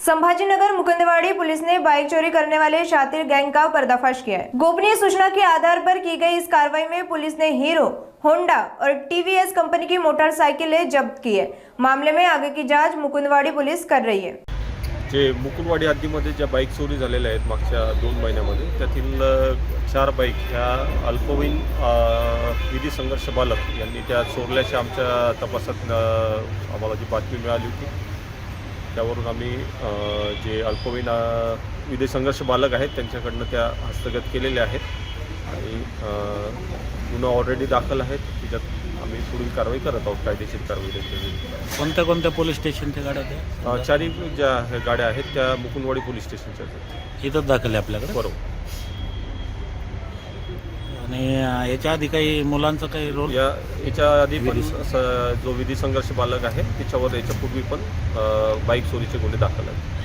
Sambhajinagar Mukundwadi police ने bike चोरी करने वाले शातिर गैंग का पर्दाफाश किया है। गोपनीय सूचना के आधार पर की गई इस कार्रवाई में पुलिस ने हीरो, होंडा और टीवीएस कंपनी की मोटरसाइकिलें जब्त की है। मामले में आगे की जांच मुकुंदवाड़ी पुलिस कर रही है। जे मुकुंदवाडी हद्दीमध्ये ज्या बाईक चोरी झालेल्या आहेत मागच्या 2 महिन्यामध्ये, त्यातील 4 बाईक ह्या अल्पवयीन विधी संघर्ष बालक यांनी त्या चोरल्याच्या आमच्या तपासात आम्हाला जी बातमी मिळाली होती त्यावरून आम्ही जे अल्पवयीन विधी संघर्ष बालक आहेत त्यांच्याकडनं त्या हस्तगत केलेल्या आहेत आणि गुन्हा ऑलरेडी दाखल आहेत। त्याच्यात आम्ही पुढील कारवाई करत आहोत, कायदेशीर कारवाई त्यांच्यावर। कोणत्या पोलीस स्टेशनच्या गाड्या होत्या? 4 ज्या गाड्या आहेत त्या मुकुंदवाडी पोलीस स्टेशनच्या आहेत। इथंच दाखल आहे आपल्याकडे? बरोबर। आणि याच्या आधी काही मुलांचा काही रोल? याच्या आधी पण जो विधी संघर्ष बालक आहे त्याच्यावर याच्यापूर्वी पण बाईक चोरीचे गुन्हे दाखल आहेत।